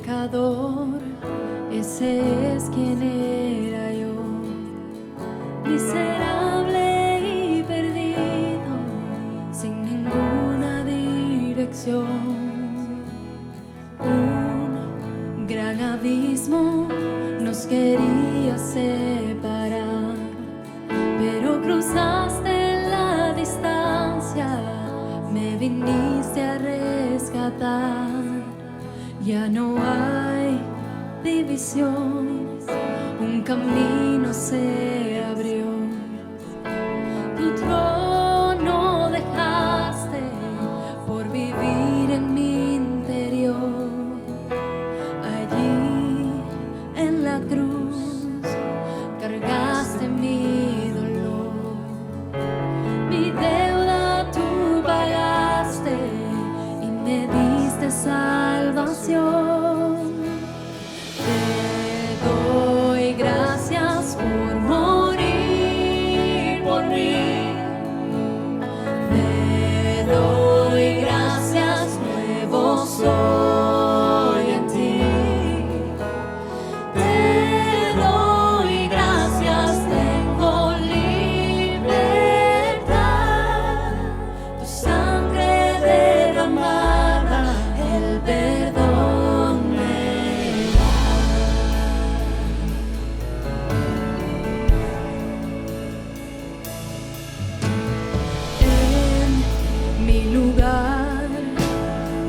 pecador, ese es quien era yo, miserable y perdido, sin ninguna dirección. Un gran abismo nos quería separar, pero cruzaste la distancia, me viniste a rescatar. Ya no hay divisiones, un camino se abrió. Tu trono dejaste por vivir en mi interior. Allí en la cruz cargaste mi dolor, mi deuda tú pagaste y me diste salvación. Te doy gracias por morir por mí. Te doy gracias, nuevo soy en ti. Te doy gracias, tengo libertad. Tu sangre derramada, el perdón me da. En mi lugar,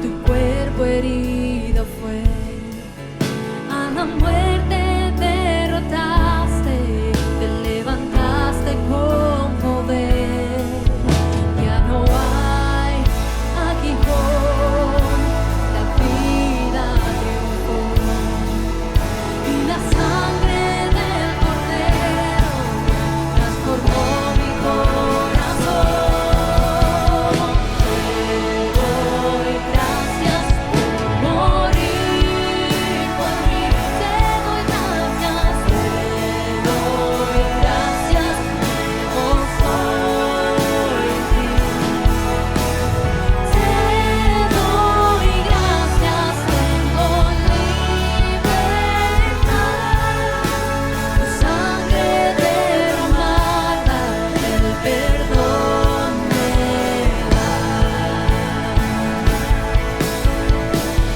tu cuerpo herido fue. A la muerte derrotaste, te levantaste con poder. Ya no hay aguijón, la vida triunfó. Y la sangre del Cordero transformó mi corazón. Te doy gracias por morir por mí. Te doy gracias, nuevo soy en ti. Te doy gracias, tengo libertad. Tu sangre derramada, el perdón me da.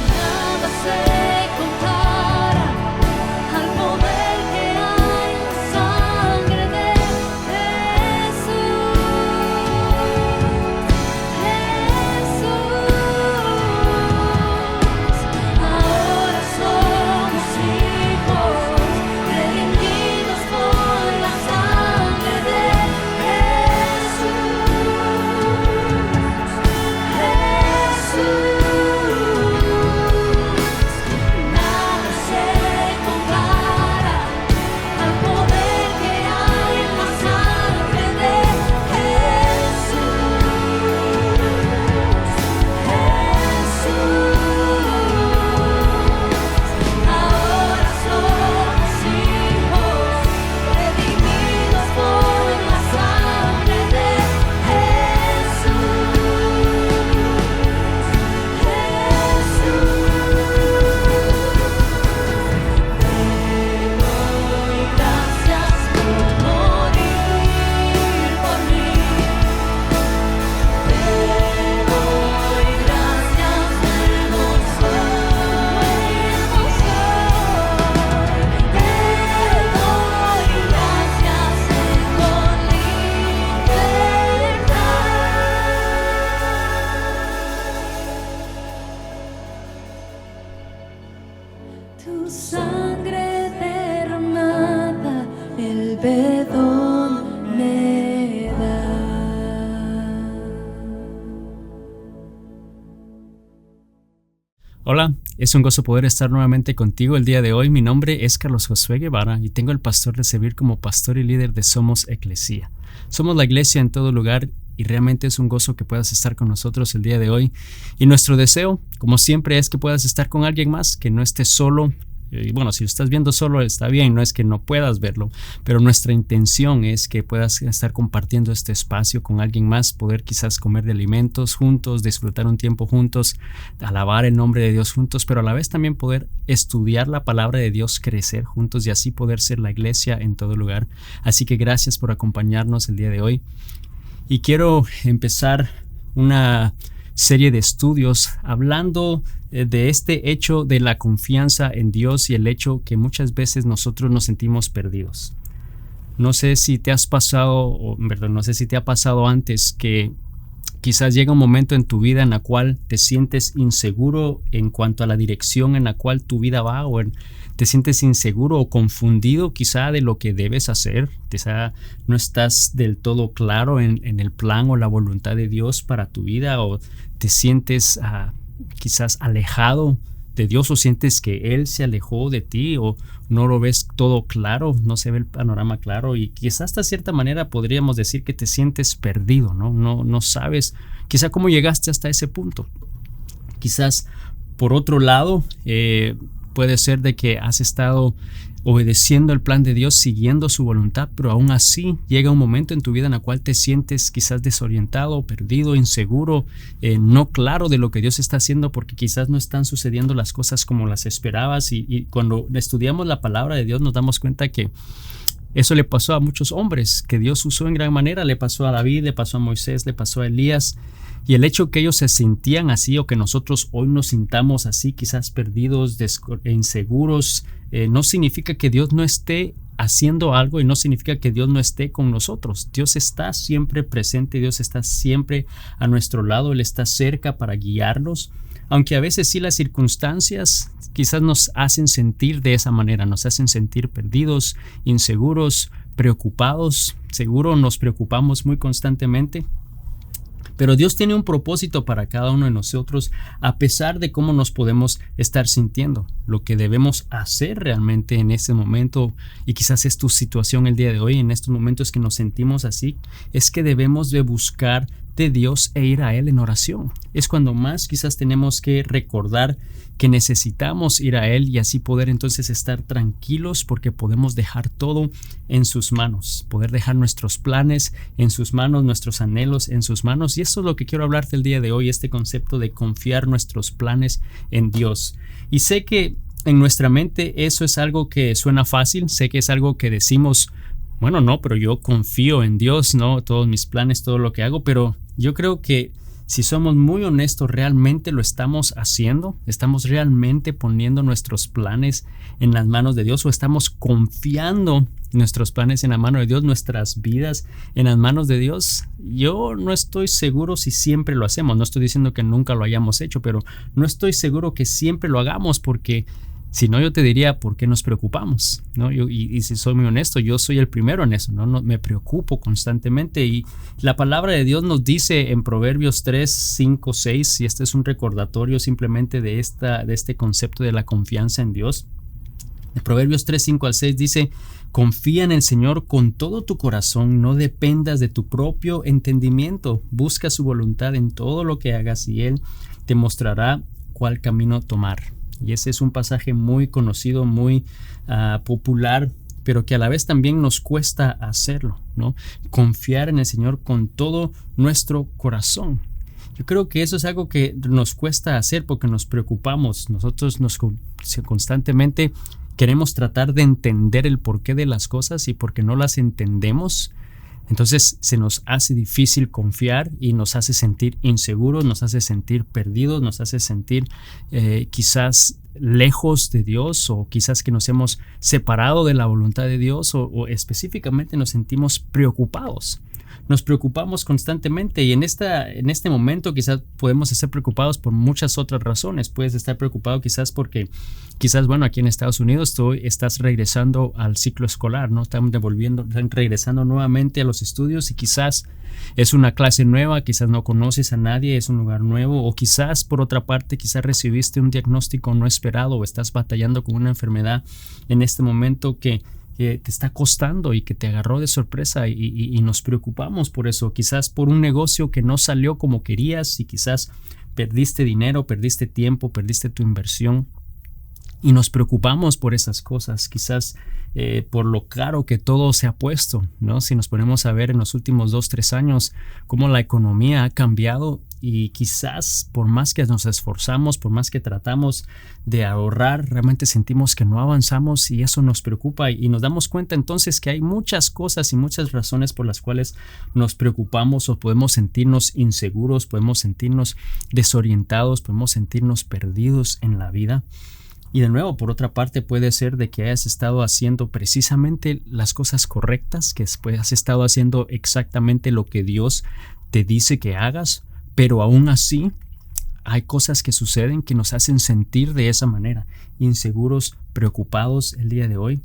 Nada se compara al poder que hay en la sangre de Jesús. Ahora somos hijos, redimidos por la sangre de Jesús. Nada se compara al poder que hay en la sangre de Jesús. Ahora somos hijos, redimidos por la sangre de Jesús. Gracias por morir por mí. Te doy gracias, nuevo soy. Te doy gracias, tengo libertad. Tu sangre derramada, el perdón me da. Hola, es un gozo poder estar nuevamente contigo el día de hoy. Mi nombre es Carlos Josué Guevara y tengo el pastor de servir como pastor y líder de Somos Eclesia. Somos la iglesia en todo lugar y realmente es un gozo que puedas estar con nosotros el día de hoy. Y nuestro deseo, como siempre, es que puedas estar con alguien más, que no estés solo Y bueno, si lo estás viendo solo está bien, no es que no puedas verlo, pero nuestra intención es que puedas estar compartiendo este espacio con alguien más, poder quizás comer de alimentos juntos, disfrutar un tiempo juntos, alabar el nombre de Dios juntos, pero a la vez también poder estudiar la palabra de Dios, crecer juntos y así poder ser la iglesia en todo lugar. Así que gracias por acompañarnos el día de hoy. Y quiero empezar una serie de estudios hablando de este hecho de la confianza en Dios y el hecho que muchas veces nosotros nos sentimos perdidos. No sé si te has pasado, no sé si te ha pasado antes que quizás llega un momento en tu vida en la cual te sientes inseguro en cuanto a la dirección en la cual tu vida va, o te sientes inseguro o confundido quizá de lo que debes hacer. Quizá no estás del todo claro en el plan o la voluntad de Dios para tu vida, o te sientes quizás alejado de Dios, o sientes que Él se alejó de ti, o no lo ves todo claro, no se ve el panorama claro, y quizás hasta cierta manera podríamos decir que te sientes perdido, no sabes quizá cómo llegaste hasta ese punto. Quizás por otro lado puede ser de que has estado obedeciendo el plan de Dios, siguiendo su voluntad, pero aún así llega un momento en tu vida en el cual te sientes quizás desorientado, perdido, inseguro, no claro de lo que Dios está haciendo, porque quizás no están sucediendo las cosas como las esperabas, y cuando estudiamos la palabra de Dios nos damos cuenta que eso le pasó a muchos hombres que Dios usó en gran manera. Le pasó a David, le pasó a Moisés, le pasó a Elías. Y el hecho que ellos se sentían así, o que nosotros hoy nos sintamos así, quizás perdidos, inseguros, no significa que Dios no esté haciendo algo, y no significa que Dios no esté con nosotros. Dios está siempre presente, Dios está siempre a nuestro lado, Él está cerca para guiarnos. Aunque a veces sí las circunstancias quizás nos hacen sentir de esa manera, nos hacen sentir perdidos, inseguros, preocupados. Seguro nos preocupamos muy constantemente. Pero Dios tiene un propósito para cada uno de nosotros, a pesar de cómo nos podemos estar sintiendo. Lo que debemos hacer realmente en ese momento, y quizás es tu situación el día de hoy, en estos momentos que nos sentimos así, es que debemos de buscar de Dios e ir a Él en oración. Es cuando más quizás tenemos que recordar que necesitamos ir a Él, y así poder entonces estar tranquilos, porque podemos dejar todo en sus manos, poder dejar nuestros planes en sus manos, nuestros anhelos en sus manos. Y eso es lo que quiero hablarte el día de hoy, este concepto de confiar nuestros planes en Dios. Y sé que en nuestra mente eso es algo que suena fácil, sé que es algo que decimos, bueno, no, pero yo confío en Dios, ¿no? Todos mis planes, todo lo que hago, pero yo creo que si somos muy honestos, ¿realmente lo estamos haciendo? ¿Estamos realmente poniendo nuestros planes en las manos de Dios, o estamos confiando nuestros planes en la mano de Dios, nuestras vidas en las manos de Dios? Yo no estoy seguro si siempre lo hacemos. No estoy diciendo que nunca lo hayamos hecho, pero no estoy seguro que siempre lo hagamos, porque si no, yo te diría, ¿por qué nos preocupamos? ¿No? Y si soy muy honesto, yo soy el primero en eso, ¿no? Me preocupo constantemente, y la palabra de Dios nos dice en Proverbios 3, 5, 6, y este es un recordatorio simplemente de este concepto de la confianza en Dios. En Proverbios 3, 5 al 6 dice: confía en el Señor con todo tu corazón, no dependas de tu propio entendimiento, busca su voluntad en todo lo que hagas, y Él te mostrará cuál camino tomar. Y ese es un pasaje muy conocido, muy popular, pero que a la vez también nos cuesta hacerlo, ¿no? Confiar en el Señor con todo nuestro corazón. Yo creo que eso es algo que nos cuesta hacer porque nos preocupamos. Nosotros constantemente queremos tratar de entender el porqué de las cosas, y porque no las entendemos, entonces se nos hace difícil confiar, y nos hace sentir inseguros, nos hace sentir perdidos, nos hace sentir quizás lejos de Dios, o quizás que nos hemos separado de la voluntad de Dios, o específicamente nos sentimos preocupados. Nos preocupamos constantemente, y en este momento quizás podemos estar preocupados por muchas otras razones. Puedes estar preocupado quizás porque bueno, aquí en Estados Unidos tú estás regresando al ciclo escolar, ¿no? Están regresando nuevamente a los estudios, y quizás es una clase nueva, quizás no conoces a nadie, es un lugar nuevo, o quizás por otra parte, quizás recibiste un diagnóstico no esperado, o estás batallando con una enfermedad en este momento que te está costando y que te agarró de sorpresa, y nos preocupamos por eso. Quizás por un negocio que no salió como querías, y quizás perdiste dinero, perdiste tiempo, perdiste tu inversión. Y nos preocupamos por esas cosas, quizás por lo caro que todo se ha puesto, ¿no? Si nos ponemos a ver en los últimos 2-3 años cómo la economía ha cambiado, y quizás por más que nos esforzamos, por más que tratamos de ahorrar, realmente sentimos que no avanzamos, y eso nos preocupa, y nos damos cuenta entonces que hay muchas cosas y muchas razones por las cuales nos preocupamos, o podemos sentirnos inseguros, podemos sentirnos desorientados, podemos sentirnos perdidos en la vida. Y de nuevo, por otra parte, puede ser de que hayas estado haciendo precisamente las cosas correctas, que después has estado haciendo exactamente lo que Dios te dice que hagas, pero aún así hay cosas que suceden que nos hacen sentir de esa manera, inseguros, preocupados el día de hoy.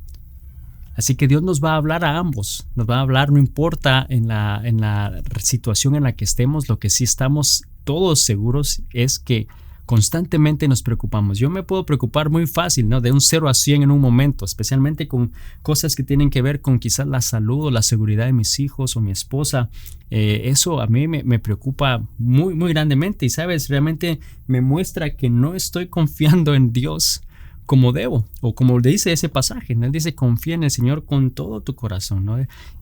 Así que Dios nos va a hablar a ambos, nos va a hablar, no importa en la situación en la que estemos. Lo que sí estamos todos seguros es que constantemente nos preocupamos. Yo me puedo preocupar muy fácil, ¿no? De un 0 a 100 en un momento, especialmente con cosas que tienen que ver con quizás la salud o la seguridad de mis hijos o mi esposa. Eso a mí me preocupa muy, muy grandemente, y sabes, realmente me muestra que no estoy confiando en Dios como debo, o como dice ese pasaje, ¿no? Él dice: confía en el Señor con todo tu corazón, ¿no?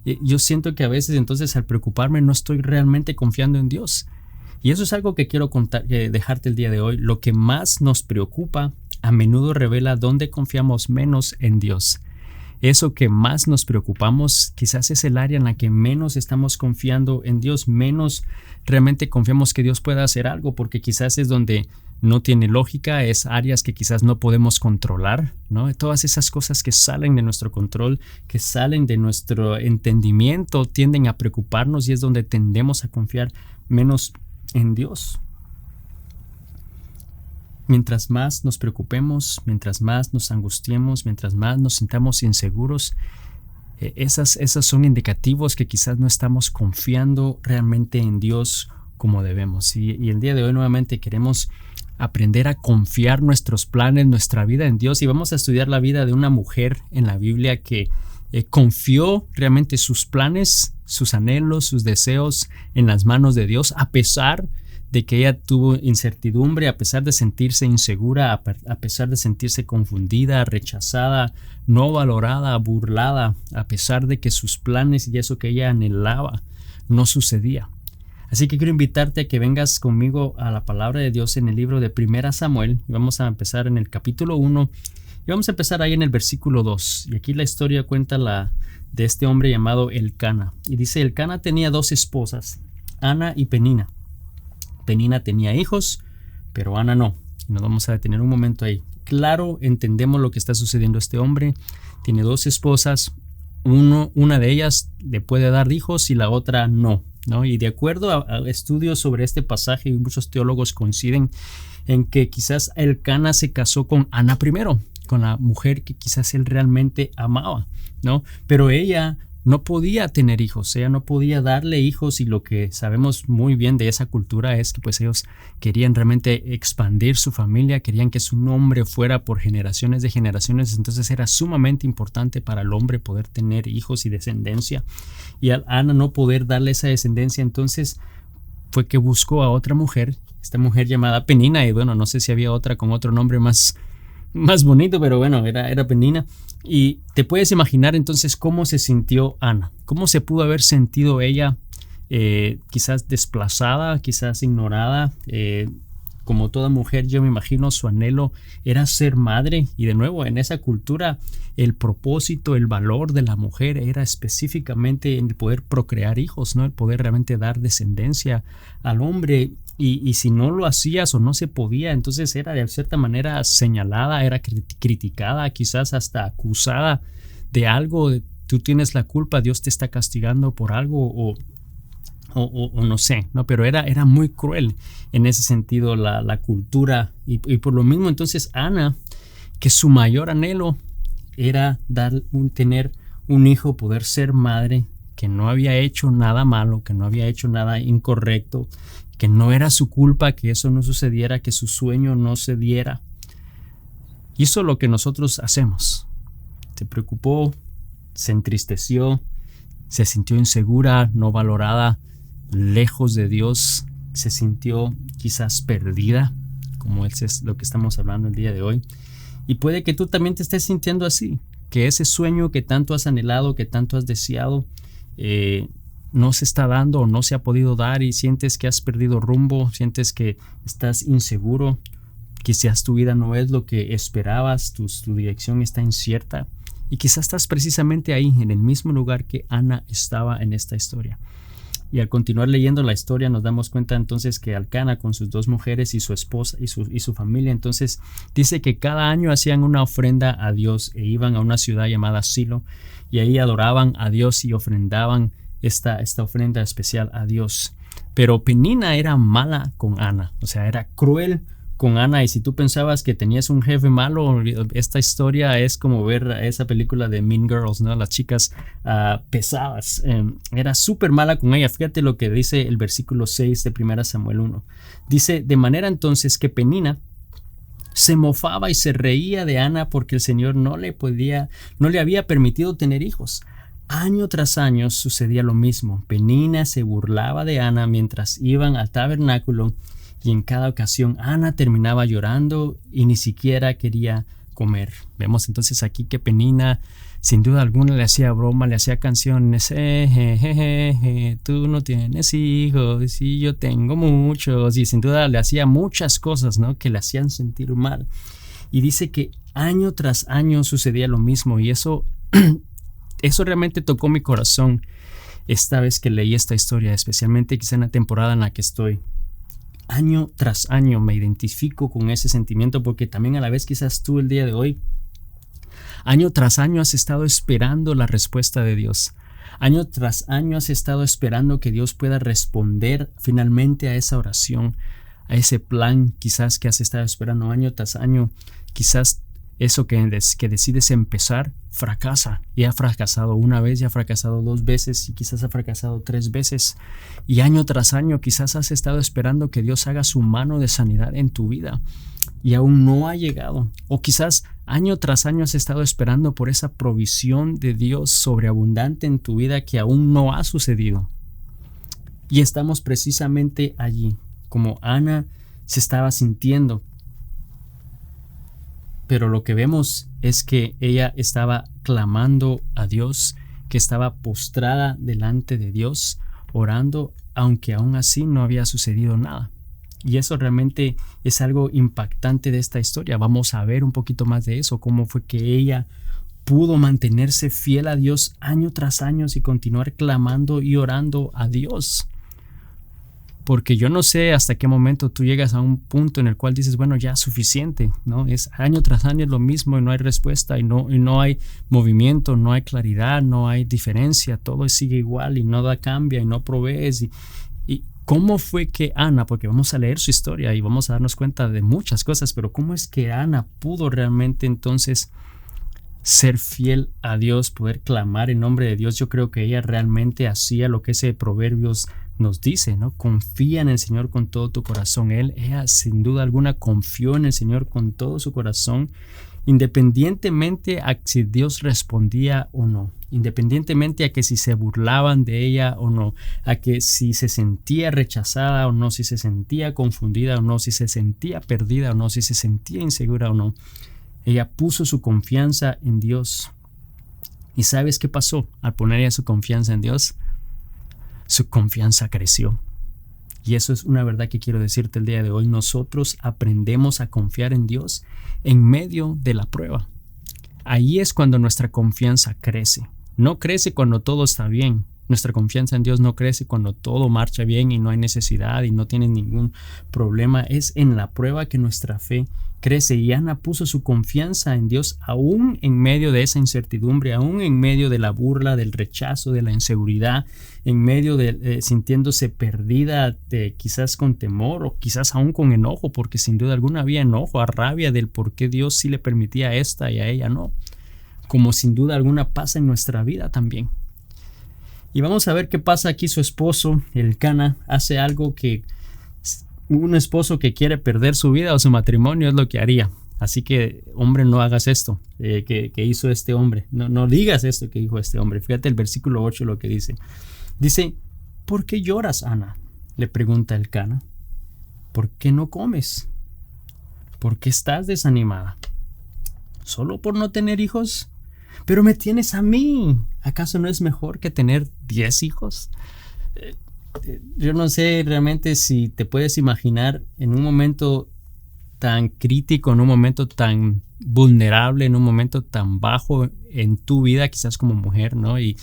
Yo siento que a veces entonces, al preocuparme, no estoy realmente confiando en Dios. Y eso es algo que quiero dejarte el día de hoy. Lo que más nos preocupa a menudo revela dónde confiamos menos en Dios. Eso que más nos preocupamos quizás es el área en la que menos estamos confiando en Dios, menos realmente confiamos que Dios pueda hacer algo, porque quizás es donde no tiene lógica, es áreas que quizás no podemos controlar, ¿no? Todas esas cosas que salen de nuestro control, que salen de nuestro entendimiento, tienden a preocuparnos, y es donde tendemos a confiar menos en Dios. Mientras más nos preocupemos, mientras más nos angustiemos, mientras más nos sintamos inseguros, esas son indicativos que quizás no estamos confiando realmente en Dios como debemos. Y el día de hoy nuevamente queremos aprender a confiar nuestros planes, nuestra vida en Dios, y vamos a estudiar la vida de una mujer en la Biblia que confió realmente sus planes, sus anhelos, sus deseos en las manos de Dios, a pesar de que ella tuvo incertidumbre, a pesar de sentirse insegura, a pesar de sentirse confundida, rechazada, no valorada, burlada, a pesar de que sus planes y eso que ella anhelaba no sucedía. Así que quiero invitarte a que vengas conmigo a la palabra de Dios en el libro de 1 Samuel, y vamos a empezar en el capítulo 1, y vamos a empezar ahí en el versículo 2. Y aquí la historia cuenta de este hombre llamado Elcana. Y dice: Elcana tenía 2 esposas, Ana y Penina. Penina tenía hijos, pero Ana no. Y nos vamos a detener un momento ahí. Claro, entendemos lo que está sucediendo. Este hombre tiene 2 esposas. Una de ellas le puede dar hijos y la otra no, ¿no? Y de acuerdo a estudios sobre este pasaje, muchos teólogos coinciden en que quizás Elcana se casó con Ana primero, con la mujer que quizás él realmente amaba, ¿no? Pero ella no podía tener hijos, ella no podía darle hijos, y lo que sabemos muy bien de esa cultura es que pues ellos querían realmente expandir su familia, querían que su nombre fuera por generaciones de generaciones. Entonces era sumamente importante para el hombre poder tener hijos y descendencia, y al Ana no poder darle esa descendencia, entonces fue que buscó a otra mujer, esta mujer llamada Penina, y bueno, no sé si había otra con otro nombre más bonito, pero bueno, era Penina. Y te puedes imaginar entonces cómo se sintió Ana, cómo se pudo haber sentido ella, quizás desplazada, quizás ignorada. Como toda mujer, yo me imagino su anhelo era ser madre, y de nuevo en esa cultura el propósito, el valor de la mujer era específicamente en el poder procrear hijos, ¿no? El poder realmente dar descendencia al hombre. Y si no lo hacías o no se podía, entonces era de cierta manera señalada, era criticada, quizás hasta acusada de algo. Tú tienes la culpa, Dios te está castigando por algo, o no sé, ¿no? Pero era muy cruel en ese sentido la cultura. Y por lo mismo entonces Ana, que su mayor anhelo era tener un hijo, poder ser madre, que no había hecho nada malo, que no había hecho nada incorrecto, que no era su culpa que eso no sucediera, que su sueño no se diera. Hizo lo que nosotros hacemos. Se preocupó, se entristeció, se sintió insegura, no valorada, lejos de Dios, se sintió quizás perdida, como es lo que estamos hablando el día de hoy. Y puede que tú también te estés sintiendo así, que ese sueño que tanto has anhelado, que tanto has deseado, no se está dando o no se ha podido dar y sientes que has perdido rumbo, sientes que estás inseguro, quizás tu vida no es lo que esperabas, tu dirección está incierta y quizás estás precisamente ahí, en el mismo lugar que Ana estaba en esta historia. Y al continuar leyendo la historia nos damos cuenta entonces que Elcana con sus 2 mujeres y su esposa y su familia, entonces dice que cada año hacían una ofrenda a Dios e iban a una ciudad llamada Silo y ahí adoraban a Dios y ofrendaban esta ofrenda especial a Dios. Pero Penina era mala con Ana, o sea, era cruel con Ana, y si tú pensabas que tenías un jefe malo, esta historia es como ver esa película de Mean Girls, ¿no? Las chicas pesadas. Era súper mala con ella. Fíjate lo que dice el versículo 6 de 1 Samuel 1. Dice, de manera entonces que Penina se mofaba y se reía de Ana porque el Señor no le había permitido tener hijos. Año tras año sucedía lo mismo. Penina se burlaba de Ana mientras iban al tabernáculo y en cada ocasión Ana terminaba llorando y ni siquiera quería comer. Vemos entonces aquí que Penina sin duda alguna le hacía broma, le hacía canciones, tú no tienes hijos y yo tengo muchos, y sin duda le hacía muchas cosas, ¿no?, que le hacían sentir mal. Y dice que año tras año sucedía lo mismo, y eso realmente tocó mi corazón esta vez que leí esta historia, especialmente quizá en la temporada en la que estoy. Año tras año me identifico con ese sentimiento, porque también a la vez quizás tú el día de hoy, año tras año has estado esperando la respuesta de Dios. Año tras año has estado esperando que Dios pueda responder finalmente a esa oración, a ese plan quizás que has estado esperando año tras año. Quizás eso que decides empezar fracasa, y ha fracasado una vez, ya ha fracasado 2 veces y quizás ha fracasado 3 veces, y año tras año quizás has estado esperando que Dios haga su mano de sanidad en tu vida y aún no ha llegado, o quizás año tras año has estado esperando por esa provisión de Dios sobreabundante en tu vida que aún no ha sucedido. Y estamos precisamente allí, como Ana se estaba sintiendo. Pero lo que vemos es que ella estaba clamando a Dios, que estaba postrada delante de Dios, orando, aunque aún así no había sucedido nada. Y eso realmente es algo impactante de esta historia. Vamos a ver un poquito más de eso, cómo fue que ella pudo mantenerse fiel a Dios año tras año y continuar clamando y orando a Dios. Porque yo no sé hasta qué momento tú llegas a un punto en el cual dices, bueno, ya es suficiente, ¿no? Es año tras año lo mismo y no hay respuesta y no hay movimiento, no hay claridad, no hay diferencia, todo sigue igual y nada cambia y no provees. ¿Y cómo fue que Ana, porque vamos a leer su historia y vamos a darnos cuenta de muchas cosas, pero cómo es que Ana pudo realmente entonces ser fiel a Dios, poder clamar en nombre de Dios? Yo creo que ella realmente hacía lo que ese Proverbios nos dice, ¿no? Confía en el Señor con todo tu corazón. Ella sin duda alguna confió en el Señor con todo su corazón, independientemente a si Dios respondía o no, independientemente a que si se burlaban de ella o no, a que si se sentía rechazada o no, si se sentía confundida o no, si se sentía perdida o no, si se sentía insegura o no. Ella puso su confianza en Dios. ¿Y sabes qué pasó al poner ella su confianza en Dios? Su confianza creció. Y eso es una verdad que quiero decirte el día de hoy. Nosotros aprendemos a confiar en Dios en medio de la prueba. Ahí es cuando nuestra confianza crece. No crece cuando todo está bien. Nuestra confianza en Dios no crece cuando todo marcha bien y no hay necesidad y no tienes ningún problema. Es en la prueba que nuestra fe crece. Y Ana puso su confianza en Dios aún en medio de esa incertidumbre, aún en medio de la burla, del rechazo, de la inseguridad, en medio de sintiéndose perdida, quizás con temor o quizás aún con enojo, porque sin duda alguna había enojo, rabia del por qué Dios sí le permitía a esta y a ella no, como sin duda alguna pasa en nuestra vida también. Y vamos a ver qué pasa aquí. Su esposo, Elcana, hace algo que un esposo que quiere perder su vida o su matrimonio es lo que haría. Así que, hombre, no hagas esto que hizo este hombre. No digas esto que dijo este hombre. Fíjate el versículo 8 lo que dice. Dice, ¿por qué lloras, Ana?, le pregunta Elcana. ¿Por qué no comes? ¿Por qué estás desanimada? ¿Solo por no tener hijos? Pero me tienes a mí. ¿Acaso no es mejor que tener 10 hijos? Yo no sé realmente si te puedes imaginar en un momento tan crítico, en un momento tan vulnerable, en un momento tan bajo en tu vida, quizás como mujer, ¿no? Y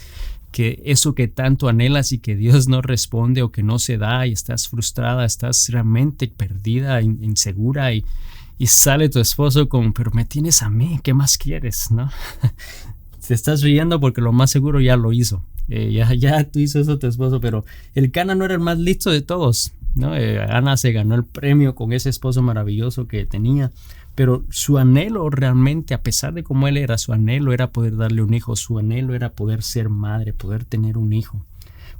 que eso que tanto anhelas y que Dios no responde o que no se da y estás frustrada, estás realmente perdida, insegura y sale tu esposo con, pero me tienes a mí, ¿qué más quieres? ¿No? Te estás riendo porque lo más seguro ya lo hizo. Ya tú hizo eso tu esposo, pero el Cana no era el más listo de todos, ¿no? Ana se ganó el premio con ese esposo maravilloso que tenía, pero su anhelo realmente, a pesar de cómo él era, su anhelo era poder darle un hijo, su anhelo era poder ser madre, poder tener un hijo.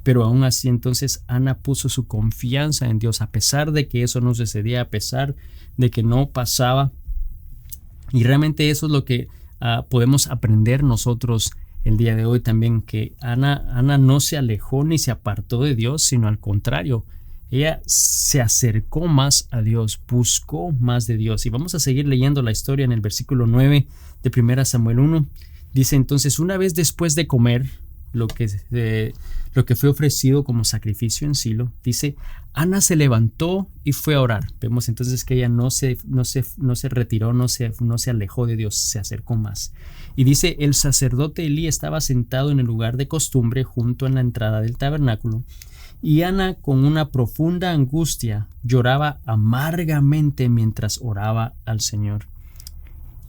Pero aún así entonces Ana puso su confianza en Dios, a pesar de que eso no sucedía, a pesar de que no pasaba. Y realmente eso es lo que podemos aprender nosotros el día de hoy también, que Ana no se alejó ni se apartó de Dios, sino al contrario, ella se acercó más a Dios, buscó más de Dios. Y vamos a seguir leyendo la historia en el versículo 9 de 1 Samuel 1. Dice entonces, una vez después de comer lo que fue ofrecido como sacrificio en Silo, dice, Ana se levantó y fue a orar. Vemos entonces que ella no se retiró, no se alejó de Dios, se acercó más. Y dice, el sacerdote Elí estaba sentado en el lugar de costumbre junto a la entrada del tabernáculo, y Ana, con una profunda angustia, lloraba amargamente mientras oraba al Señor.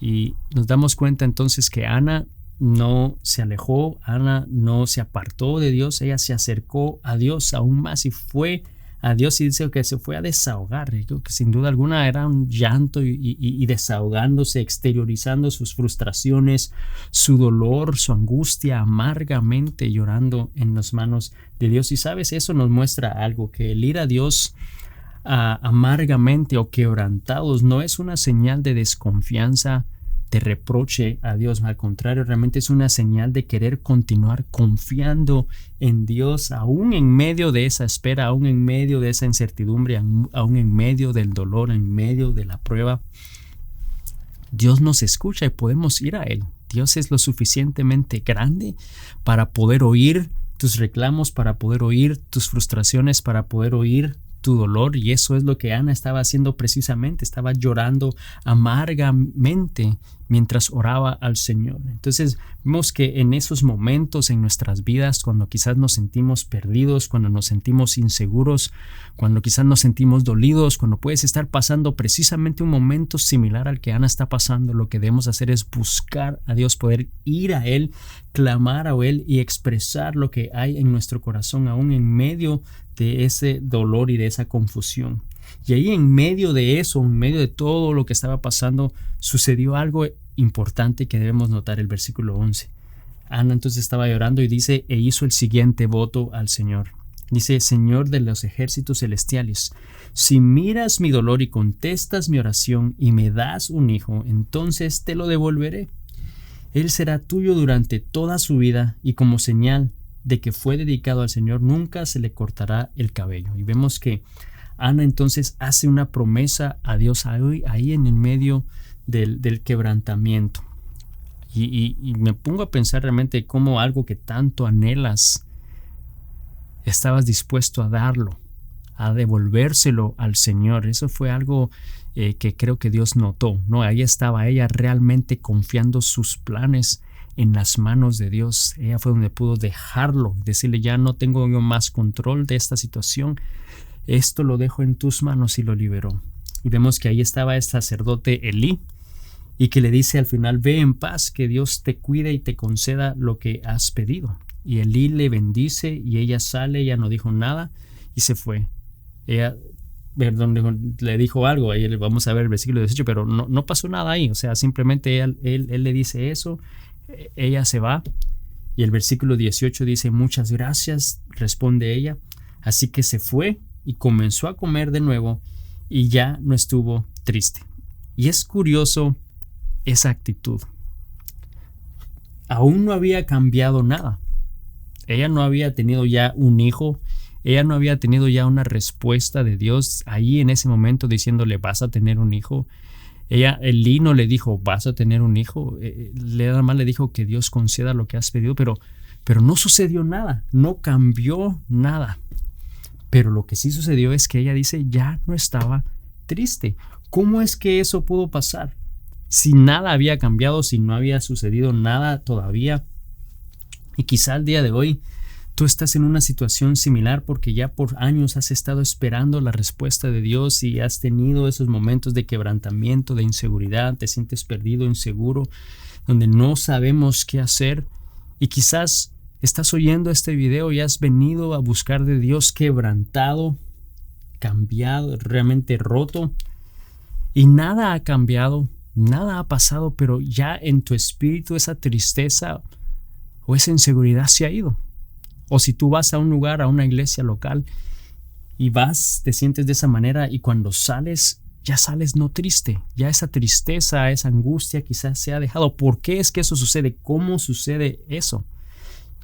Y nos damos cuenta entonces que Ana no se alejó, Ana no se apartó de Dios, ella se acercó a Dios aún más y fue a Dios, y dice que se fue a desahogar. Creo que sin duda alguna era un llanto y desahogándose, exteriorizando sus frustraciones, su dolor, su angustia, amargamente llorando en las manos de Dios. Y sabes, eso nos muestra algo, que el ir a Dios amargamente o quebrantados no es una señal de desconfianza, de reproche a Dios. Al contrario, realmente es una señal de querer continuar confiando en Dios, aún en medio de esa espera, aún en medio de esa incertidumbre, aún en medio del dolor, en medio de la prueba. Dios nos escucha y podemos ir a Él. Dios es lo suficientemente grande para poder oír tus reclamos, para poder oír tus frustraciones, para poder oír tu dolor. Y eso es lo que Ana estaba haciendo precisamente, estaba llorando amargamente mientras oraba al Señor. Entonces vemos que en esos momentos en nuestras vidas, cuando quizás nos sentimos perdidos, cuando nos sentimos inseguros, cuando quizás nos sentimos dolidos, cuando puedes estar pasando precisamente un momento similar al que Ana está pasando, lo que debemos hacer es buscar a Dios, poder ir a Él, clamar a Él y expresar lo que hay en nuestro corazón, aún en medio de ese dolor y de esa confusión. Y ahí en medio de eso, en medio de todo lo que estaba pasando, sucedió algo importante que debemos notar. El versículo 11. Ana entonces estaba llorando y dice, e hizo el siguiente voto al Señor. Dice, Señor de los ejércitos celestiales, si miras mi dolor y contestas mi oración y me das un hijo, entonces te lo devolveré. Él será tuyo durante toda su vida y como señal de que fue dedicado al Señor, nunca se le cortará el cabello. Y vemos que Ana entonces hace una promesa a Dios ahí en el medio del quebrantamiento. Y me pongo a pensar realmente cómo algo que tanto anhelas, estabas dispuesto a darlo, a devolvérselo al Señor. Eso fue algo que creo que Dios notó, ¿no? Ahí estaba ella realmente confiando sus planes en las manos de Dios. Ella fue donde pudo dejarlo, decirle, ya no tengo yo más control de esta situación, esto lo dejo en tus manos, y lo liberó. Y vemos que ahí estaba el sacerdote Elí, y que le dice al final, ve en paz, que Dios te cuide y te conceda lo que has pedido. Y Elí le bendice y ella sale, ella no dijo nada y se fue. Ella le dijo algo, ahí vamos a ver el versículo 18, pero no pasó nada ahí. O sea, simplemente él le dice eso, ella se va, y el versículo 18 dice, muchas gracias, responde ella. Así que se fue y comenzó a comer de nuevo y ya no estuvo triste. Y es curioso esa actitud. Aún no había cambiado nada. Ella no había tenido ya un hijo, ella no había tenido ya una respuesta de Dios ahí en ese momento diciéndole, vas a tener un hijo. Elí no le dijo, vas a tener un hijo. Nada más le dijo que Dios conceda lo que has pedido, pero no sucedió nada, no cambió nada. Pero lo que sí sucedió es que ella dice, ya no estaba triste. ¿Cómo es que eso pudo pasar? Si nada había cambiado, si no había sucedido nada todavía. Y quizá al día de hoy tú estás en una situación similar porque ya por años has estado esperando la respuesta de Dios y has tenido esos momentos de quebrantamiento, de inseguridad, te sientes perdido, inseguro, donde no sabemos qué hacer. Y quizás estás oyendo este video y has venido a buscar de Dios quebrantado, cambiado, realmente roto. Y nada ha cambiado, nada ha pasado, pero ya en tu espíritu esa tristeza o esa inseguridad se ha ido. O si tú vas a un lugar, a una iglesia local y vas, te sientes de esa manera y cuando sales, ya sales no triste. Ya esa tristeza, esa angustia quizás se ha dejado. ¿Por qué es que eso sucede? ¿Cómo sucede eso?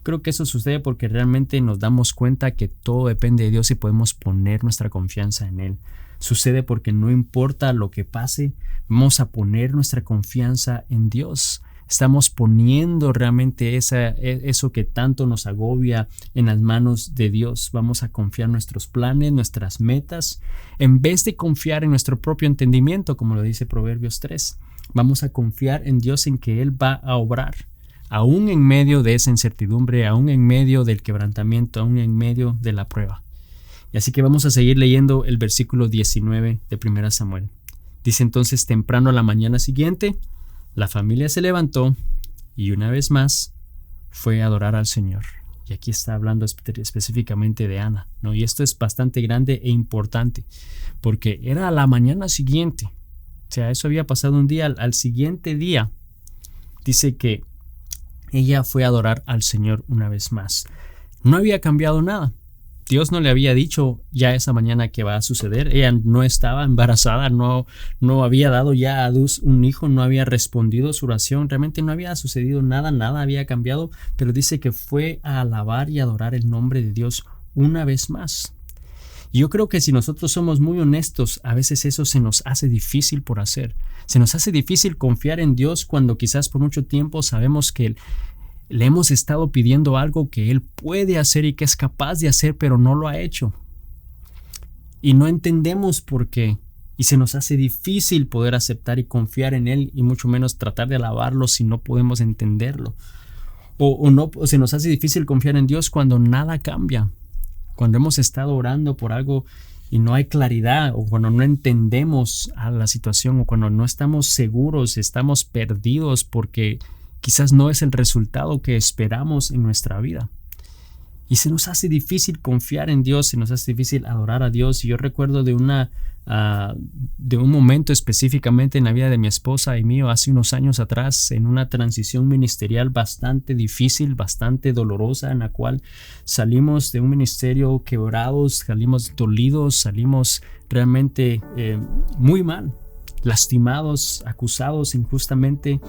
Creo que eso sucede porque realmente nos damos cuenta que todo depende de Dios y podemos poner nuestra confianza en Él. Sucede porque no importa lo que pase, vamos a poner nuestra confianza en Dios. Estamos poniendo realmente eso que tanto nos agobia en las manos de Dios. Vamos a confiar en nuestros planes, nuestras metas, en vez de confiar en nuestro propio entendimiento, como lo dice Proverbios 3. Vamos a confiar en Dios, en que Él va a obrar, aún en medio de esa incertidumbre, aún en medio del quebrantamiento, aún en medio de la prueba. Y así que vamos a seguir leyendo el versículo 19 de 1 Samuel. Dice entonces, temprano a la mañana siguiente, la familia se levantó y una vez más fue a adorar al Señor. Y aquí está hablando específicamente de Ana, ¿no? Y esto es bastante grande e importante porque era a la mañana siguiente. O sea, eso había pasado un día. Al siguiente día dice que ella fue a adorar al Señor una vez más. No había cambiado nada. Dios no le había dicho ya esa mañana que va a suceder. Ella no estaba embarazada, no había dado ya a luz un hijo, no había respondido su oración. Realmente no había sucedido nada había cambiado. Pero dice que fue a alabar y adorar el nombre de Dios una vez más. Y yo creo que si nosotros somos muy honestos, a veces eso se nos hace difícil por hacer. Se nos hace difícil confiar en Dios cuando quizás por mucho tiempo sabemos que le hemos estado pidiendo algo que Él puede hacer y que es capaz de hacer, pero no lo ha hecho. Y no entendemos por qué. Y se nos hace difícil poder aceptar y confiar en Él y mucho menos tratar de alabarlo si no podemos entenderlo. O se nos hace difícil confiar en Dios cuando nada cambia. Cuando hemos estado orando por algo y no hay claridad, o cuando no entendemos a la situación, o cuando no estamos seguros, estamos perdidos porque quizás no es el resultado que esperamos en nuestra vida. Y se nos hace difícil confiar en Dios, se nos hace difícil adorar a Dios. Y yo recuerdo de un momento específicamente en la vida de mi esposa y mío hace unos años atrás, en una transición ministerial bastante difícil, bastante dolorosa, en la cual salimos de un ministerio quebrados, salimos dolidos, salimos realmente muy mal, lastimados, acusados injustamente.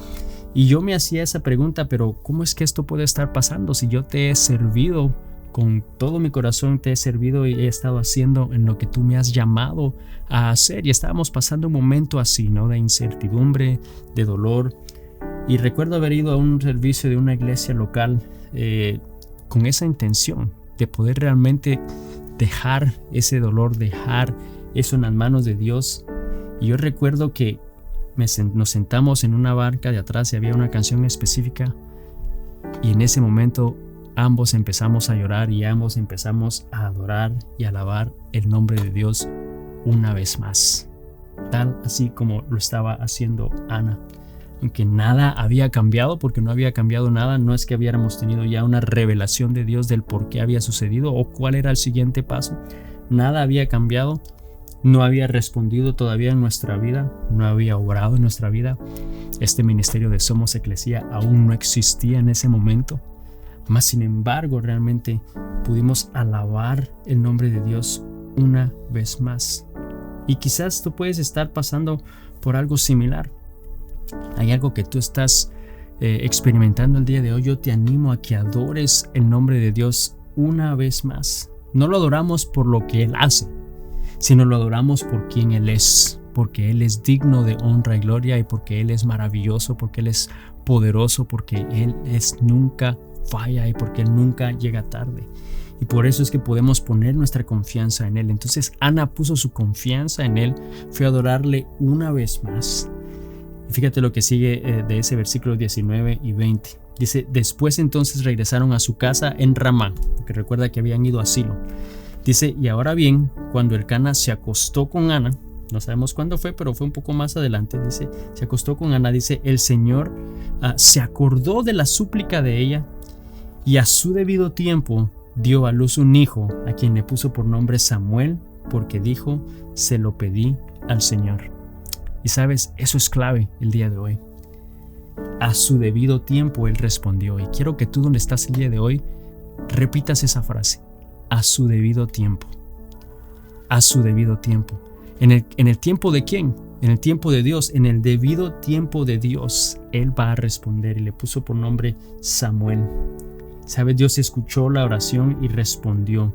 Y yo me hacía esa pregunta, pero ¿cómo es que esto puede estar pasando si yo te he servido con todo mi corazón, te he servido y he estado haciendo en lo que tú me has llamado a hacer? Y estábamos pasando un momento así, ¿no? De incertidumbre, de dolor. Y recuerdo haber ido a un servicio de una iglesia local con esa intención de poder realmente dejar ese dolor, dejar eso en las manos de Dios. Y yo recuerdo que nos sentamos en una banca de atrás y había una canción específica, y en ese momento ambos empezamos a llorar y ambos empezamos a adorar y alabar el nombre de Dios una vez más, tal así como lo estaba haciendo Ana. Aunque nada había cambiado, porque no había cambiado nada, no es que hubiéramos tenido ya una revelación de Dios del por qué había sucedido o cuál era el siguiente paso. Nada había cambiado. No había respondido todavía en nuestra vida, no había obrado en nuestra vida. Este ministerio de Somos Eclesia aún no existía en ese momento. Mas sin embargo, realmente pudimos alabar el nombre de Dios una vez más. Y quizás tú puedes estar pasando por algo similar. Hay algo que tú estás experimentando el día de hoy. Yo te animo a que adores el nombre de Dios una vez más. No lo adoramos por lo que Él hace, sino lo adoramos por quien Él es, porque Él es digno de honra y gloria y porque Él es maravilloso, porque Él es poderoso, porque Él nunca falla y porque Él nunca llega tarde. Y por eso es que podemos poner nuestra confianza en Él. Entonces Ana puso su confianza en Él, fue a adorarle una vez más. Y fíjate lo que sigue de ese versículo 19 y 20. Dice, después entonces regresaron a su casa en Ramá, porque recuerda que habían ido a Silo. Dice, y ahora bien, cuando Elcana se acostó con Ana, no sabemos cuándo fue, pero fue un poco más adelante, dice, se acostó con Ana, dice, el Señor se acordó de la súplica de ella y a su debido tiempo dio a luz un hijo, a quien le puso por nombre Samuel, porque dijo, se lo pedí al Señor. Y sabes, eso es clave el día de hoy. A su debido tiempo Él respondió. Y quiero que tú donde estás el día de hoy repitas esa frase. A su debido tiempo. A su debido tiempo. ¿En el tiempo de quién? En el tiempo de Dios. En el debido tiempo de Dios Él va a responder. Y le puso por nombre Samuel. ¿Sabes? Dios escuchó la oración y respondió.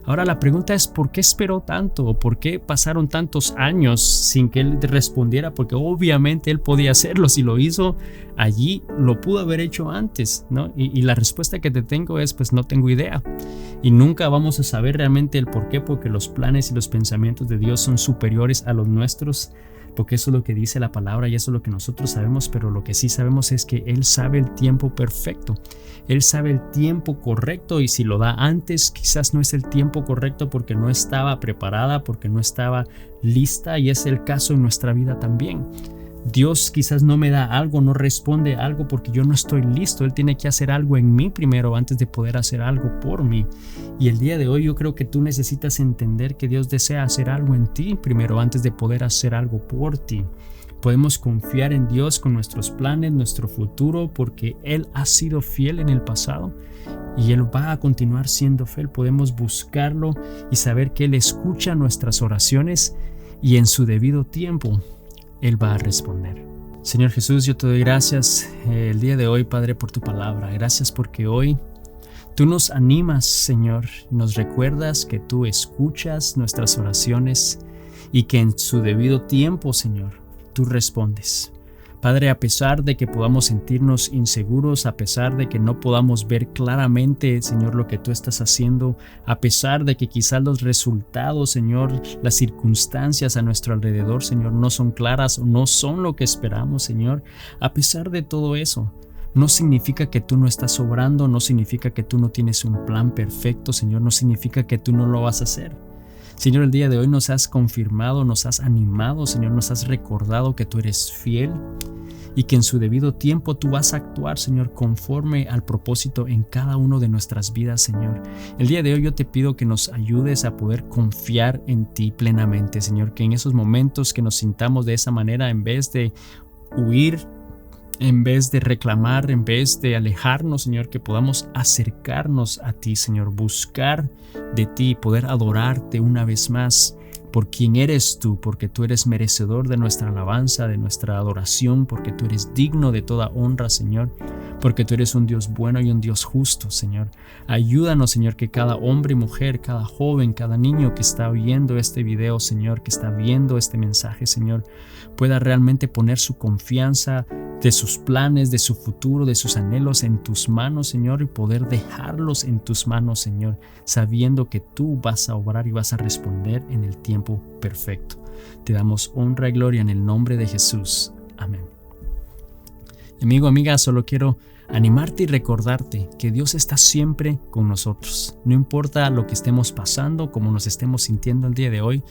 Ahora la pregunta es, ¿por qué esperó tanto? ¿O por qué pasaron tantos años sin que Él respondiera? Porque obviamente Él podía hacerlo. Si lo hizo allí, lo pudo haber hecho antes, ¿no? Y la respuesta que te tengo es, pues no tengo idea. Y nunca vamos a saber realmente el por qué, porque los planes y los pensamientos de Dios son superiores a los nuestros. Porque eso es lo que dice la palabra y eso es lo que nosotros sabemos, pero lo que sí sabemos es que Él sabe el tiempo perfecto. Él sabe el tiempo correcto y si lo da antes, quizás no es el tiempo correcto porque no estaba preparada, porque no estaba lista, y es el caso en nuestra vida también. Dios quizás no me da algo, no responde algo porque yo no estoy listo. Él tiene que hacer algo en mí primero antes de poder hacer algo por mí. Y el día de hoy yo creo que tú necesitas entender que Dios desea hacer algo en ti primero antes de poder hacer algo por ti. Podemos confiar en Dios con nuestros planes, nuestro futuro, porque Él ha sido fiel en el pasado y Él va a continuar siendo fiel. Podemos buscarlo y saber que Él escucha nuestras oraciones y en su debido tiempo Él va a responder. Señor Jesús, yo te doy gracias el día de hoy, Padre, por tu palabra. Gracias porque hoy tú nos animas, Señor, y nos recuerdas que tú escuchas nuestras oraciones y que en su debido tiempo, Señor, tú respondes. Padre, a pesar de que podamos sentirnos inseguros, a pesar de que no podamos ver claramente, Señor, lo que tú estás haciendo, a pesar de que quizás los resultados, Señor, las circunstancias a nuestro alrededor, Señor, no son claras o no son lo que esperamos, Señor, a pesar de todo eso, no significa que tú no estás obrando, no significa que tú no tienes un plan perfecto, Señor, no significa que tú no lo vas a hacer. Señor, el día de hoy nos has confirmado, nos has animado, Señor, nos has recordado que tú eres fiel y que en su debido tiempo tú vas a actuar, Señor, conforme al propósito en cada uno de nuestras vidas, Señor. El día de hoy yo te pido que nos ayudes a poder confiar en ti plenamente, Señor, que en esos momentos que nos sintamos de esa manera, en vez de huir, en vez de reclamar, en vez de alejarnos, Señor, que podamos acercarnos a ti, Señor, buscar de ti y poder adorarte una vez más por quien eres tú, porque tú eres merecedor de nuestra alabanza, de nuestra adoración, porque tú eres digno de toda honra, Señor, porque tú eres un Dios bueno y un Dios justo, Señor. Ayúdanos, Señor, que cada hombre y mujer, cada joven, cada niño que está viendo este video, Señor, que está viendo este mensaje, Señor, pueda realmente poner su confianza de sus planes, de su futuro, de sus anhelos en tus manos, Señor, y poder dejarlos en tus manos, Señor, sabiendo que tú vas a obrar y vas a responder en el tiempo perfecto. Te damos honra y gloria en el nombre de Jesús. Amén. Amigo, amiga, solo quiero animarte y recordarte que Dios está siempre con nosotros. No importa lo que estemos pasando, cómo nos estemos sintiendo el día de hoy,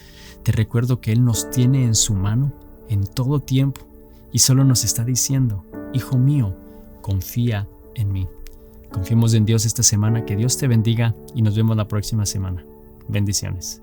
te recuerdo que Él nos tiene en su mano en todo tiempo y solo nos está diciendo, hijo mío, confía en mí. Confiemos en Dios esta semana, que Dios te bendiga y nos vemos la próxima semana. Bendiciones.